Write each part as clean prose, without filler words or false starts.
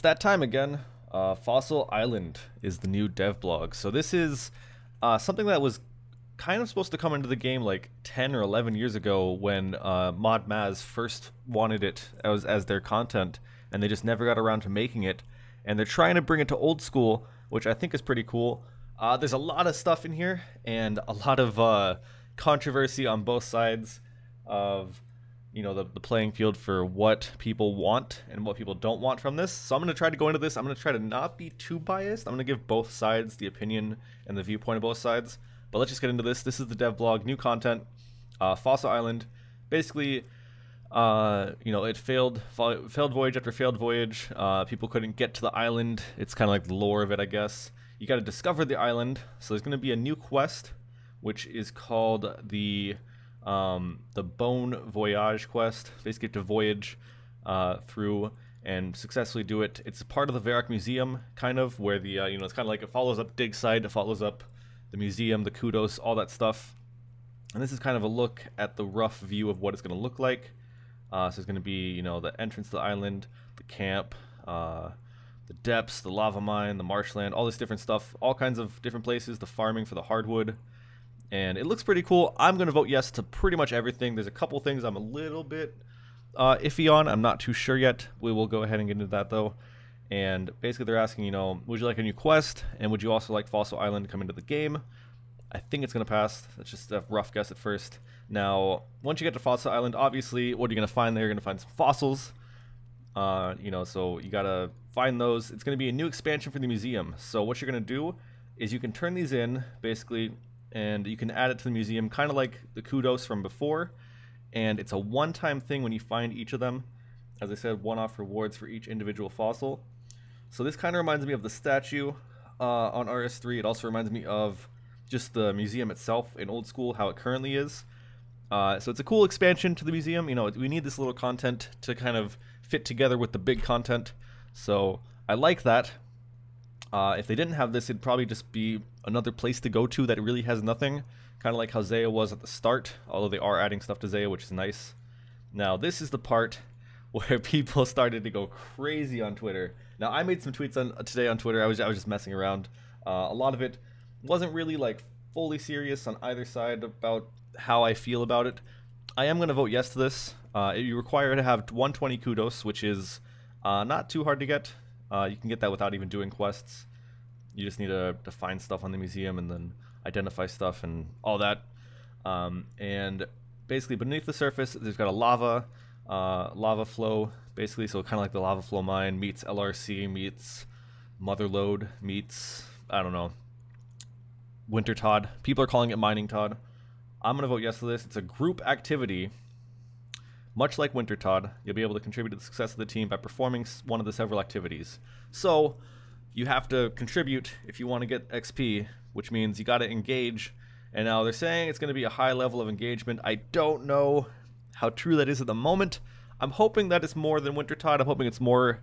It's that time again. Fossil Island is the new devblog. So this is something that was kind of supposed to come into the game like 10 or 11 years ago when Mod Maz first wanted it as their content, and they just never got around to making it. And they're trying to bring it to old school, which I think is pretty cool. There's a lot of stuff in here, and a lot of controversy on both sides of the playing field for what people want and what people don't want from this. So I'm going to try to go into this. I'm going to try to not be too biased. I'm going to give both sides the opinion and the viewpoint of both sides. But let's just get into this. This is the devblog, new content, Fossil Island. Basically, it failed voyage after failed voyage. People couldn't get to the island. It's kind of like the lore of it, I guess. You got to discover the island. So there's going to be a new quest, which is called the Bone Voyage quest. Basically, to voyage through and successfully do it. It's part of the Varrock Museum, kind of, where the it's kind of like it follows up Dig Site, it follows up the museum, the kudos, all that stuff. And this is kind of a look at the rough view of what it's going to look like. So it's going to be, the entrance to the island, the camp, the depths, the lava mine, the marshland, all this different stuff, all kinds of different places, the farming for the hardwood. And it looks pretty cool. I'm going to vote yes to pretty much everything. There's a couple things I'm a little bit iffy on. I'm not too sure yet. We will go ahead and get into that, though. And basically they're asking, would you like a new quest? And would you also like Fossil Island to come into the game? I think it's going to pass. That's just a rough guess at first. Now, once you get to Fossil Island, obviously, what are you going to find there? You're going to find some fossils. So you got to find those. It's going to be a new expansion for the museum. So what you're going to do is you can turn these in, basically, and you can add it to the museum, kind of like the kudos from before. And it's a one-time thing when you find each of them. As I said, one-off rewards for each individual fossil. So this kind of reminds me of the statue on RS3. It also reminds me of just the museum itself in old school, how it currently is. So it's a cool expansion to the museum. We need this little content to kind of fit together with the big content. So I like that. If they didn't have this, it'd probably just be another place to go to that really has nothing. Kind of like how Zaya was at the start, although they are adding stuff to Zaya, which is nice. Now, this is the part where people started to go crazy on Twitter. Now, I made some tweets today on Twitter. I was just messing around. A lot of it wasn't really like fully serious on either side about how I feel about it. I am going to vote yes to this. You require to have 120 kudos, which is not too hard to get. You can get that without even doing quests. You just need to find stuff on the museum and then identify stuff and all that. And basically beneath the surface, there's got a lava flow, basically. So kind of like the lava flow mine meets LRC meets Motherlode meets, I don't know, Winter Todd. People are calling it Mining Todd. I'm going to vote yes to this. It's a group activity. Much like Winter Todd, you'll be able to contribute to the success of the team by performing one of the several activities. So you have to contribute if you want to get XP, which means you got to engage. And now they're saying it's going to be a high level of engagement. I don't know how true that is at the moment. I'm hoping that it's more than Winter Todd. I'm hoping it's more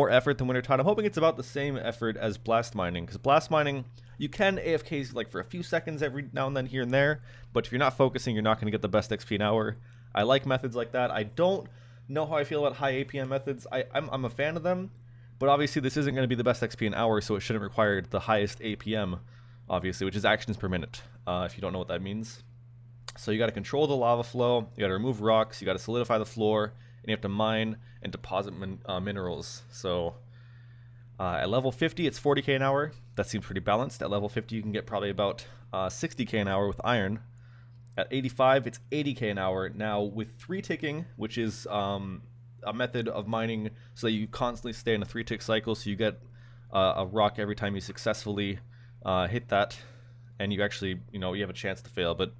effort than Winter Todd. I'm hoping it's about the same effort as blast mining, because blast mining, you can AFK like for a few seconds every now and then here and there, but if you're not focusing, you're not going to get the best XP an hour. I like methods like that. I don't know how I feel about high APM methods. I'm a fan of them, but obviously this isn't going to be the best XP an hour, so it shouldn't require the highest APM, obviously, which is actions per minute, if you don't know what that means. So you got to control the lava flow, you got to remove rocks, you got to solidify the floor, and you have to mine and deposit minerals. So at level 50, it's 40k an hour. That seems pretty balanced. At level 50, you can get probably about 60k an hour with iron. At 85, it's 80k an hour. Now, with 3-ticking, which is a method of mining so that you constantly stay in a 3-tick cycle, so you get a rock every time you successfully hit that, and you actually, you have a chance to fail. But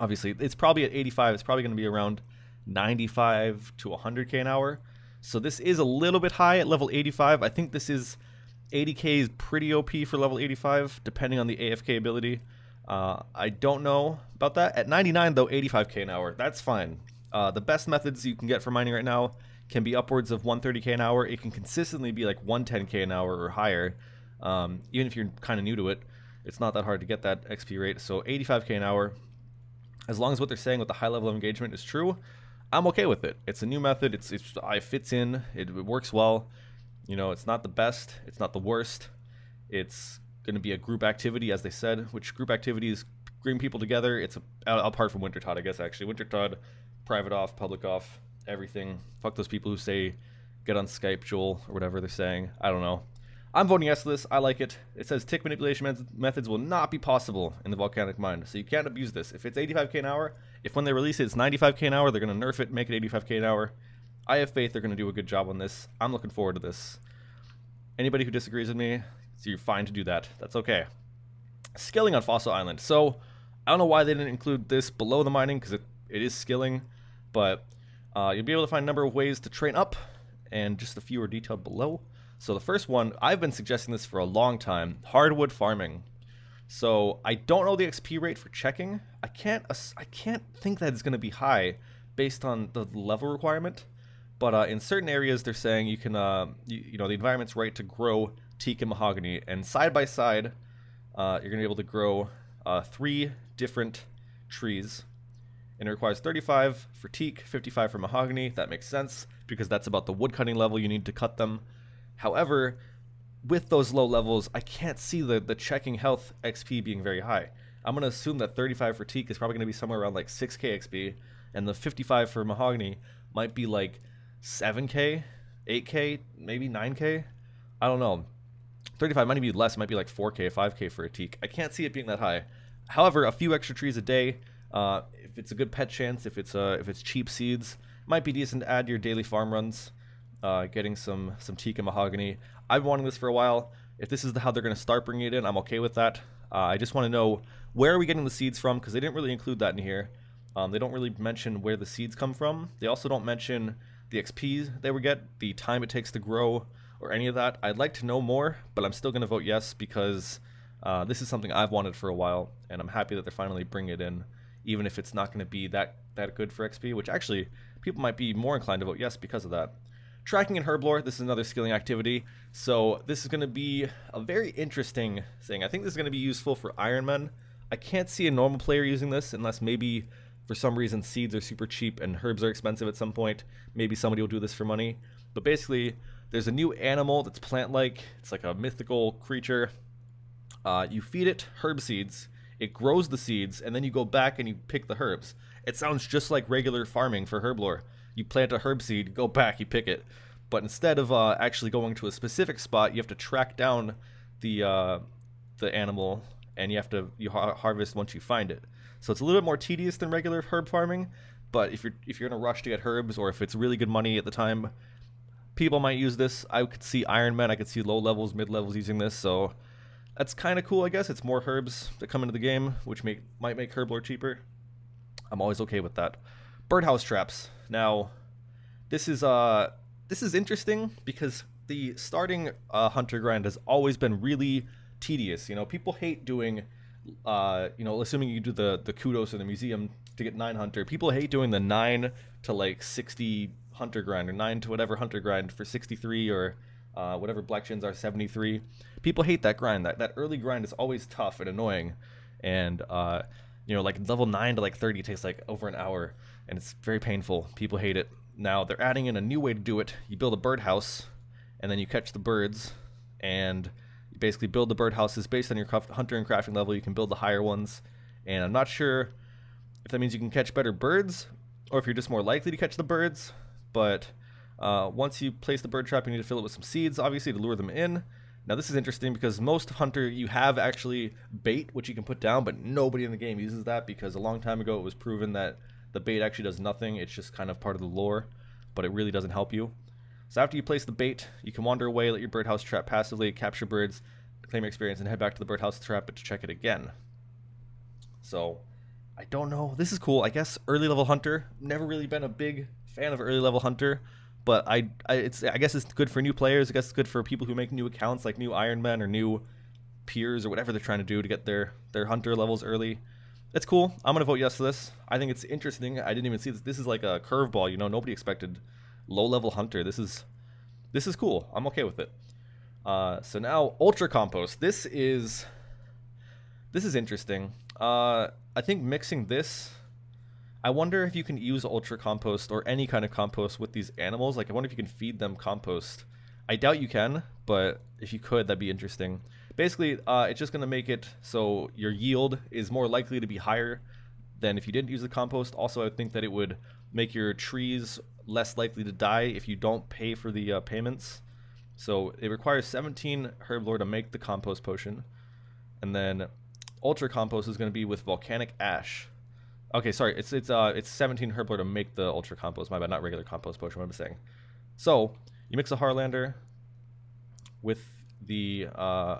obviously, it's probably at 85, it's probably going to be around 95 to 100k an hour. So this is a little bit high at level 85. I think this is 80k is pretty OP for level 85, depending on the AFK ability. I don't know about that. At 99, though, 85k an hour. That's fine. The best methods you can get for mining right now can be upwards of 130k an hour. It can consistently be like 110k an hour or higher. Even if you're kind of new to it, it's not that hard to get that XP rate. So 85k an hour, as long as what they're saying with the high level of engagement is true, I'm okay with it. It's a new method. It fits in. It works well. You know, it's not the best, it's not the worst. It's going to be a group activity, as they said, which group activities bring people together. It's apart from Wintertod, I guess, actually. Wintertod, private off, public off, everything. Fuck those people who say get on Skype, Joel, or whatever they're saying. I don't know. I'm voting yes to this. I like it. It says tick manipulation methods will not be possible in the volcanic mine, so you can't abuse this. If it's 85k an hour, if when they release it it's 95k an hour, they're going to nerf it, make it 85k an hour. I have faith they're going to do a good job on this. I'm looking forward to this. Anybody who disagrees with me, so you're fine to do that. That's okay. Skilling on Fossil Island. So, I don't know why they didn't include this below the mining, because it is skilling, but you'll be able to find a number of ways to train up, and just a few are detailed below. So the first one, I've been suggesting this for a long time, Hardwood Farming. So I don't know the XP rate for checking. I can't think that it's going to be high based on the level requirement. But in certain areas, they're saying you can, you know, the environment's right to grow teak and mahogany. And side by side, you're going to be able to grow 3 different trees. And it requires 35 for teak, 55 for mahogany. That makes sense, because that's about the wood cutting level you need to cut them. However, with those low levels, I can't see the checking health XP being very high. I'm going to assume that 35 for teak is probably going to be somewhere around like 6k XP, and the 55 for mahogany might be like 7k, 8k, maybe 9k. I don't know. 35 might be less, it might be like 4k, 5k for a teak. I can't see it being that high. However, a few extra trees a day, if it's a good pet chance, if it's cheap seeds, might be decent to add to your daily farm runs. Getting some teak and mahogany. I've been wanting this for a while. If this is how they're going to start bringing it in, I'm okay with that. I just want to know, where are we getting the seeds from, because they didn't really include that in here. They don't really mention where the seeds come from. They also don't mention the XP they would get, the time it takes to grow, or any of that. I'd like to know more, but I'm still going to vote yes, because this is something I've wanted for a while, and I'm happy that they're finally bringing it in, even if it's not going to be that good for XP, which actually people might be more inclined to vote yes because of that. Tracking in Herblore, this is another skilling activity, so this is going to be a very interesting thing. I think this is going to be useful for Ironmen. I can't see a normal player using this unless maybe for some reason seeds are super cheap and herbs are expensive at some point. Maybe somebody will do this for money. But basically, there's a new animal that's plant-like. It's like a mythical creature. You feed it herb seeds, it grows the seeds, and then you go back and you pick the herbs. It sounds just like regular farming for Herblore. You plant a herb seed, go back, you pick it. But instead of actually going to a specific spot, you have to track down the animal, and you have to harvest once you find it. So it's a little bit more tedious than regular herb farming. But if you're in a rush to get herbs, or if it's really good money at the time, people might use this. I could see Ironmen, I could see low levels, mid levels using this. So that's kind of cool, I guess. It's more herbs that come into the game, which might make Herblore cheaper. I'm always okay with that. Birdhouse traps. Now, this is interesting because the starting hunter grind has always been really tedious. You know, people hate doing, you know, assuming you do the kudos in the museum to get 9 hunter. People hate doing the 9 to like 60 hunter grind, or 9 to whatever hunter grind for 63, or whatever black chins are, 73. People hate that grind. That early grind is always tough and annoying, and you know, like level 9 to like 30 takes like over an hour, and it's very painful. People hate it. Now they're adding in a new way to do it. You build a birdhouse, and then you catch the birds, and you basically build the birdhouses based on your hunter and crafting level. You can build the higher ones, and I'm not sure if that means you can catch better birds, or if you're just more likely to catch the birds. But once you place the bird trap, you need to fill it with some seeds, obviously, to lure them in. Now this is interesting because most hunter, you have actually bait, which you can put down, but nobody in the game uses that, because a long time ago it was proven that the bait actually does nothing. It's just kind of part of the lore, but it really doesn't help you. So after you place the bait, you can wander away, let your birdhouse trap passively, capture birds, claim your experience, and head back to the birdhouse trap to check it again. So I don't know. This is cool. I guess early level hunter. Never really been a big fan of early level hunter, but I guess it's good for new players. I guess it's good for people who make new accounts, like new Ironmen or new peers or whatever they're trying to do to get their hunter levels early. It's cool. I'm gonna vote yes to this. I think it's interesting. I didn't even see this. This is like a curveball. You know, nobody expected low level hunter. This is cool. I'm okay with it. So now ultra compost. This is interesting. I think mixing this, I wonder if you can use ultra compost or any kind of compost with these animals. Like, I wonder if you can feed them compost. I doubt you can, but if you could, that'd be interesting. Basically, it's just going to make it so your yield is more likely to be higher than if you didn't use the compost. Also, I think that it would make your trees less likely to die if you don't pay for the payments. So it requires 17 Herblore to make the compost potion. And then Ultra Compost is going to be with Volcanic Ash. Okay, sorry, it's 17 Herblore to make the Ultra Compost. My bad, not regular compost potion, what am I saying? So, you mix a Harlander with the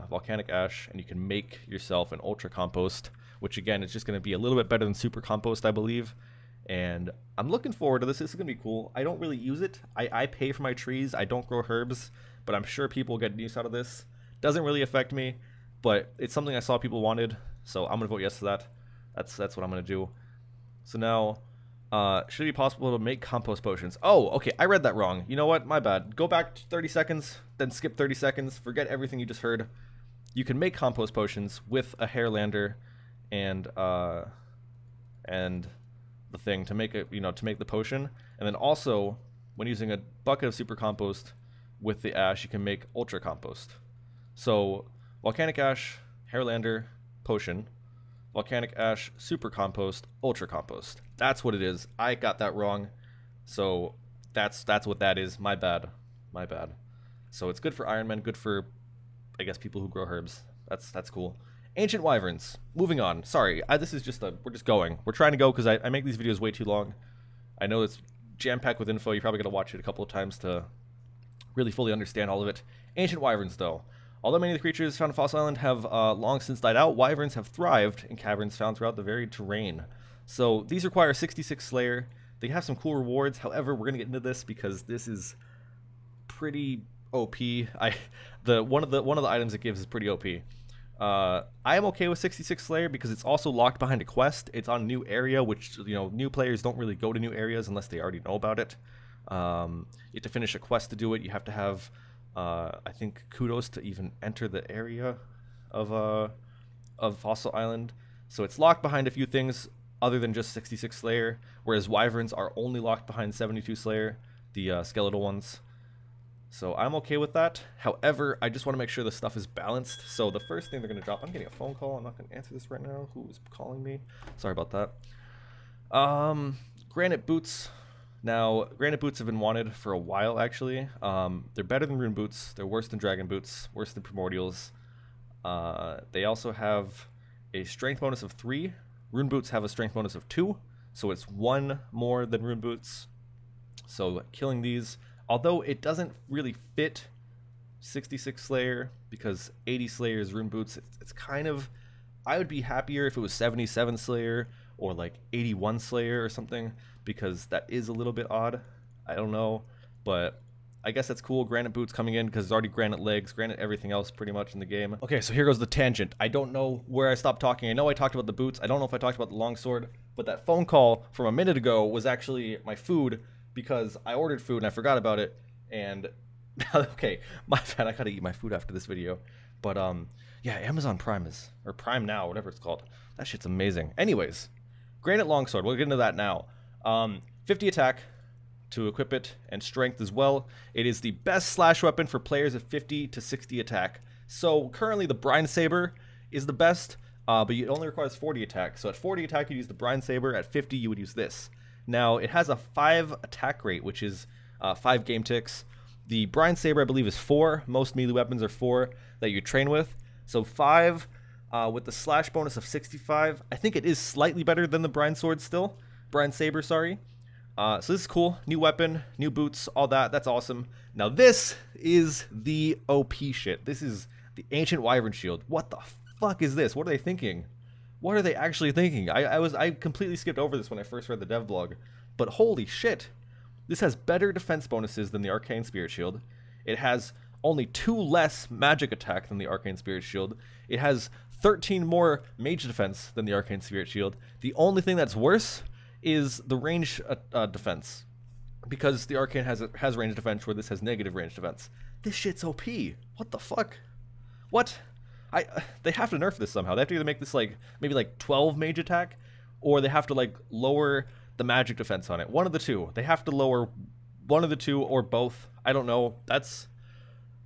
Volcanic Ash, and you can make yourself an Ultra Compost, which again is just going to be a little bit better than Super Compost, I believe. And I'm looking forward to this. This is going to be cool. I don't really use it. I pay for my trees. I don't grow herbs, but I'm sure people get use out of this. Doesn't really affect me, but it's something I saw people wanted, so I'm going to vote yes to that. That's what I'm going to do. So now, should it be possible to make compost potions? Oh, okay, I read that wrong. You know what? My bad. Go back 30 seconds, then skip 30 seconds. Forget everything you just heard. You can make compost potions with a Hairlander and the thing to make it, to make the potion. And then also, when using a bucket of super compost with the ash, you can make ultra compost. So, volcanic ash, Hairlander, potion. Volcanic ash, super compost, ultra compost. That's what it is. I got that wrong. So that's what that is. My bad. My bad. So it's good for Iron Men, good for, I guess, people who grow herbs. That's cool. Ancient Wyverns. Moving on. Sorry, this is just we're just going. We're trying to go because I make these videos way too long. I know it's jam-packed with info. You probably got to watch it a couple of times to really fully understand all of it. Ancient Wyverns, though. Although many of the creatures found on Fossil Island have long since died out, wyverns have thrived in caverns found throughout the varied terrain. So these require 66 Slayer. They have some cool rewards. However, we're gonna get into this because this is pretty OP. One of the items it gives is pretty OP. I am okay with 66 Slayer because it's also locked behind a quest. It's on a new area, which new players don't really go to new areas unless they already know about it. You have to finish a quest to do it. You have to have I think kudos to even enter the area of Fossil Island. So it's locked behind a few things other than just 66 Slayer, whereas wyverns are only locked behind 72 Slayer, the skeletal ones. So I'm okay with that. However, I just want to make sure the stuff is balanced. So the first thing they're going to drop, I'm getting a phone call. I'm not going to answer this right now. Who is calling me? Sorry about that. Granite Boots. Now, Granite Boots have been wanted for a while, actually. They're better than Rune Boots. They're worse than Dragon Boots, worse than Primordials. They also have a strength bonus of 3. Rune Boots have a strength bonus of 2, so it's 1 more than Rune Boots. So killing these, although it doesn't really fit 66 Slayer, because 80 Slayer is Rune Boots, it's kind of... I would be happier if it was 77 Slayer, or like 81 Slayer or something, because that is a little bit odd. I don't know, but I guess that's cool. Granite Boots coming in because there's already Granite Legs, Granite everything else pretty much in the game. Okay, so here goes the tangent. I don't know where I stopped talking. I know I talked about the boots. I don't know if I talked about the longsword, but that phone call from a minute ago was actually my food because I ordered food and I forgot about it. And okay, my bad. I gotta eat my food after this video. But yeah, Amazon Prime is, or Prime Now, whatever it's called. That shit's amazing. Anyways, Granite Longsword. We'll get into that now. 50 attack to equip it, and strength as well. It is the best slash weapon for players at 50 to 60 attack. So currently the Brine Saber is the best, but it only requires 40 attack. So at 40 attack you use the Brine Saber, at 50 you would use this. Now it has a 5 attack rate, which is 5 game ticks. The Brine Saber I believe is 4. Most melee weapons are 4 that you train with. So 5 with the slash bonus of 65. I think it is slightly better than the Brine Sword still. Brine Saber, sorry. So this is cool. New weapon, new boots, all that. That's awesome. Now this is the OP shit. This is the Ancient Wyvern Shield. What the fuck is this? What are they thinking? What are they actually thinking? I completely skipped over this when I first read the devblog. But holy shit. This has better defense bonuses than the Arcane Spirit Shield. It has only 2 less magic attack than the Arcane Spirit Shield. It has 13 more mage defense than the Arcane Spirit Shield. The only thing that's worse is the range defense, because the Arcane has range defense where this has negative range defense. This shit's OP. What the fuck? What? They have to nerf this somehow. They have to either make this like maybe like 12 mage attack, or they have to like lower the magic defense on it. One of the two. They have to lower one of the two or both. I don't know. That's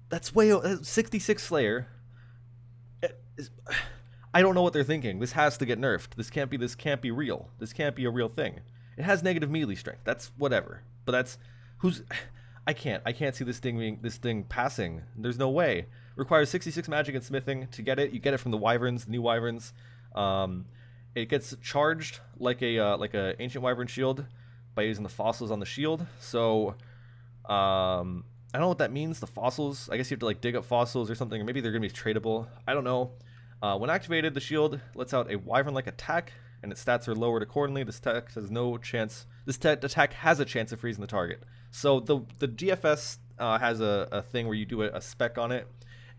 That's way 66 Slayer. I don't know what they're thinking. This has to get nerfed. This can't be real. This can't be a real thing. It has negative melee strength. That's whatever. But that's who's I can't see this thing passing. There's no way. Requires 66 magic and smithing to get it. You get it from the Wyverns, the new Wyverns. It gets charged like a ancient Wyvern shield by using the fossils on the shield. So I don't know what that means. The fossils, I guess you have to like dig up fossils or something, or maybe they're gonna be tradable. I don't know. When activated, the shield lets out a Wyvern-like attack, and its stats are lowered accordingly. This attack has no chance. This attack has a chance of freezing the target. So the DFS has a thing where you do a spec on it,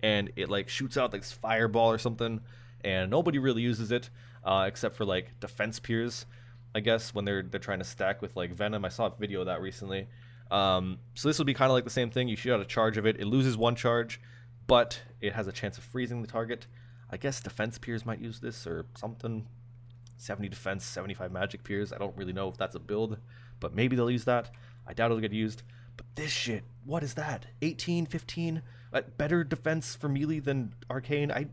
and it like shoots out like this fireball or something, and nobody really uses it except for like defense peers, I guess, when they're trying to stack with like Venom. I saw a video of that recently. So this will be kind of like the same thing. You shoot out a charge of it. It loses one charge, but it has a chance of freezing the target. I guess defense peers might use this or something. 70 defense, 75 magic peers. I don't really know if that's a build, but maybe they'll use that. I doubt it'll get used. But this shit, what is that? 18, 15? Better defense for melee than arcane? I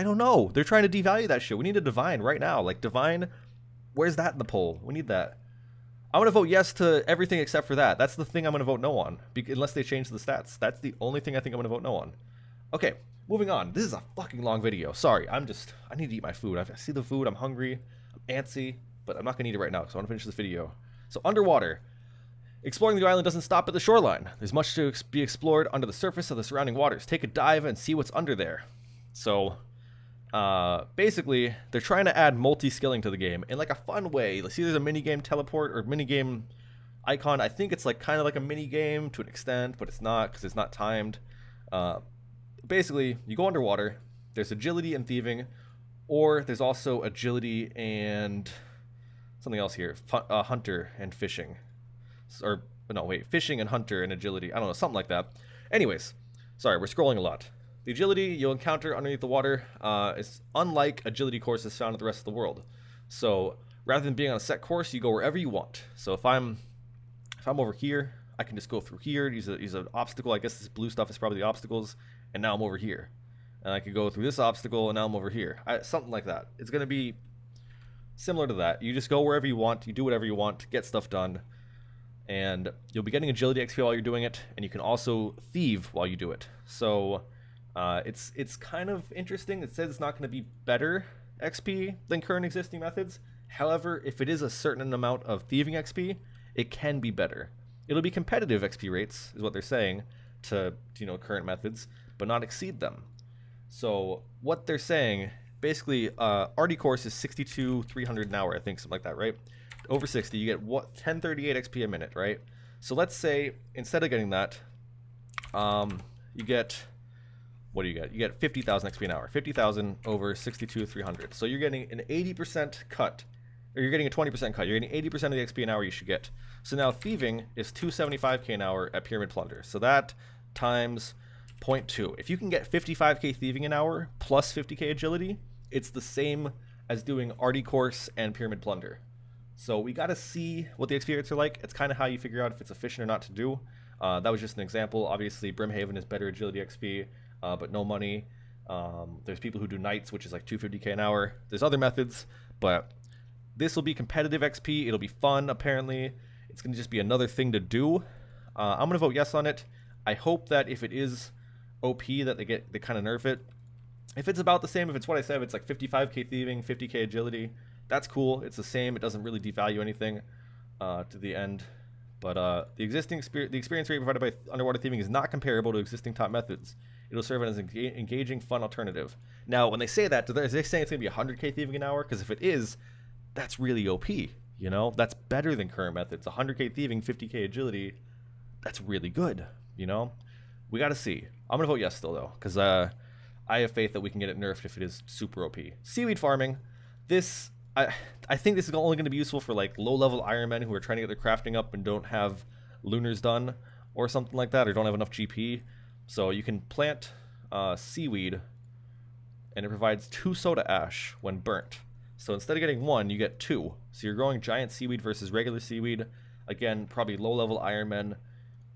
don't know. They're trying to devalue that shit. We need a divine right now. Like divine, where's that in the poll? We need that. I'm going to vote yes to everything except for that. That's the thing I'm going to vote no on, unless they change the stats. That's the only thing I think I'm going to vote no on. Okay, moving on. This is a fucking long video. Sorry, I need to eat my food. I see the food, I'm hungry, I'm antsy, but I'm not going to eat it right now because I want to finish this video. So, underwater. Exploring the island doesn't stop at the shoreline. There's much to be explored under the surface of the surrounding waters. Take a dive and see what's under there. So, basically, they're trying to add multi-skilling to the game in like a fun way. Let's see, there's a minigame teleport or minigame icon. I think it's like kind of like a minigame to an extent, but it's not because it's not timed. Basically, you go underwater. There's agility and thieving, or there's also agility and something else here. Hunter and fishing. Or, no, wait, fishing and hunter and agility. I don't know, something like that. Anyways, sorry, we're scrolling a lot. The agility you'll encounter underneath the water is unlike agility courses found in the rest of the world. So rather than being on a set course, you go wherever you want. So if I'm over here, I can just go through here, use an obstacle. I guess this blue stuff is probably the obstacles, and now I'm over here. And I could go through this obstacle, and now I'm over here. Something like that. It's going to be similar to that. You just go wherever you want, you do whatever you want, get stuff done, and you'll be getting agility XP while you're doing it, and you can also thieve while you do it. So it's kind of interesting. It says it's not going to be better XP than current existing methods. However, if it is a certain amount of thieving XP, it can be better. It'll be competitive XP rates, is what they're saying, to current methods, but not exceed them. So what they're saying, basically, RD course is 62,300 an hour, I think, something like that, right? Over 60, you get 1038 XP a minute, right? So let's say instead of getting that, you get, what do you get? You get 50,000 XP an hour. 50,000 over 62,300. So you're getting an 80% cut, or you're getting a 20% cut. You're getting 80% of the XP an hour you should get. So now thieving is 275k an hour at Pyramid Plunder. So that times 0.2. If you can get 55k thieving an hour plus 50k agility, it's the same as doing RD course and Pyramid Plunder. So we got to see what the XP rates are like. It's kind of how you figure out if it's efficient or not to do. That was just an example. Obviously, Brimhaven is better agility XP, but no money. There's people who do Knights, which is like 250k an hour. There's other methods, but this will be competitive XP. It'll be fun, apparently. It's going to just be another thing to do. I'm going to vote yes on it. I hope that if it is OP, that they kind of nerf it. If it's about the same, if it's what I said, if it's like 55k thieving, 50k agility, that's cool. It's the same. It doesn't really devalue anything to the end. But the experience rate provided by underwater thieving is not comparable to existing top methods. It'll serve as an engaging, fun alternative. Now, when they say that, are they saying it's going to be 100k thieving an hour? Because if it is, that's really OP. You know, that's better than current methods. 100k thieving, 50k agility, that's really good. You know, we got to see. I'm going to vote yes still, though, because I have faith that we can get it nerfed if it is super OP. Seaweed farming. This, I think this is only going to be useful for like low-level Ironmen who are trying to get their crafting up and don't have lunars done or something like that, or don't have enough GP. So you can plant seaweed, and it provides 2 soda ash when burnt. So instead of getting 1, you get 2. So you're growing giant seaweed versus regular seaweed. Again, probably low-level Ironmen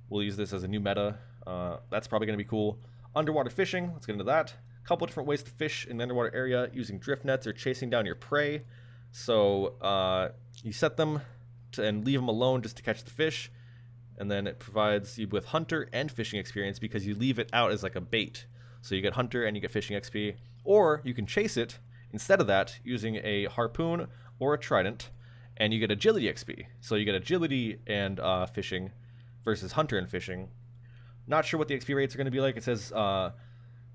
will use this as a new meta. That's probably going to be cool. Underwater fishing, let's get into that. A couple different ways to fish in the underwater area using drift nets or chasing down your prey. So you set them and leave them alone just to catch the fish. And then it provides you with hunter and fishing experience because you leave it out as like a bait. So you get hunter and you get fishing XP. Or you can chase it instead of that using a harpoon or a trident, and you get agility XP. So you get agility and fishing versus hunter and fishing. Not sure what the XP rates are going to be like. It says are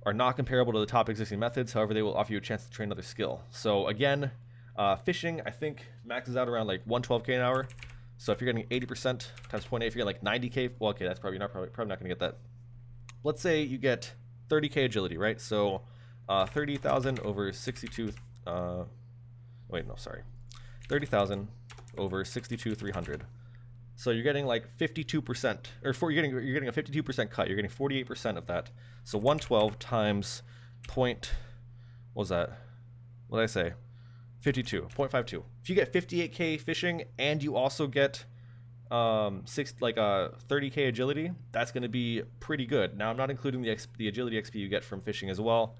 not comparable to the top existing methods. However, they will offer you a chance to train another skill. So again, fishing I think maxes out around like 112k an hour. So if you're getting 80% times 0.8, if you're getting like 90k, well, okay, that's probably not going to get that. Let's say you get 30k agility, right? So 30,000 over 62. Wait, no, sorry. 30,000 over 62,300. So you're getting like 52%, or you're getting a 52% cut. You're getting 48% of that. So 112 times point. What was that? What did I say? 0.52. If you get 58k fishing and you also get 30k agility, that's going to be pretty good. Now I'm not including the agility XP you get from fishing as well.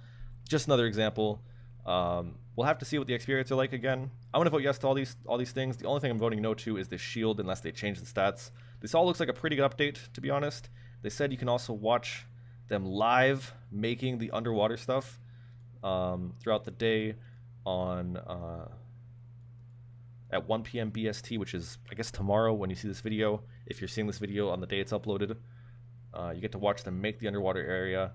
Just another example. We'll have to see what the XP rates are like again. I'm going to vote yes to all these things. The only thing I'm voting no to is the shield unless they change the stats. This all looks like a pretty good update, to be honest. They said you can also watch them live making the underwater stuff throughout the day on at 1 p.m. BST, which is, I guess, tomorrow when you see this video. If you're seeing this video on the day it's uploaded, you get to watch them make the underwater area.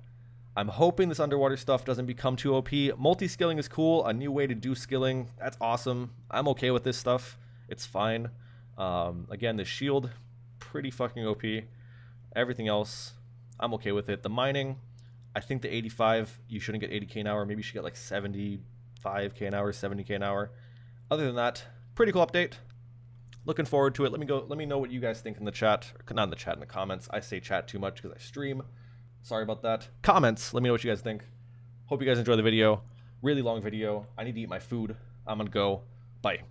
I'm hoping this underwater stuff doesn't become too OP. Multi-skilling is cool. A new way to do skilling. That's awesome. I'm okay with this stuff. It's fine. Again, the shield, pretty fucking OP. Everything else, I'm okay with it. The mining, I think the 85, you shouldn't get 80k an hour. Maybe you should get like 75k an hour, 70k an hour. Other than that, pretty cool update. Looking forward to it. Let me know what you guys think in the chat. Not in the chat, in the comments. I say chat too much because I stream. Sorry about that. Comments, let me know what you guys think. Hope you guys enjoy the video. Really long video. I need to eat my food. I'm gonna go. Bye.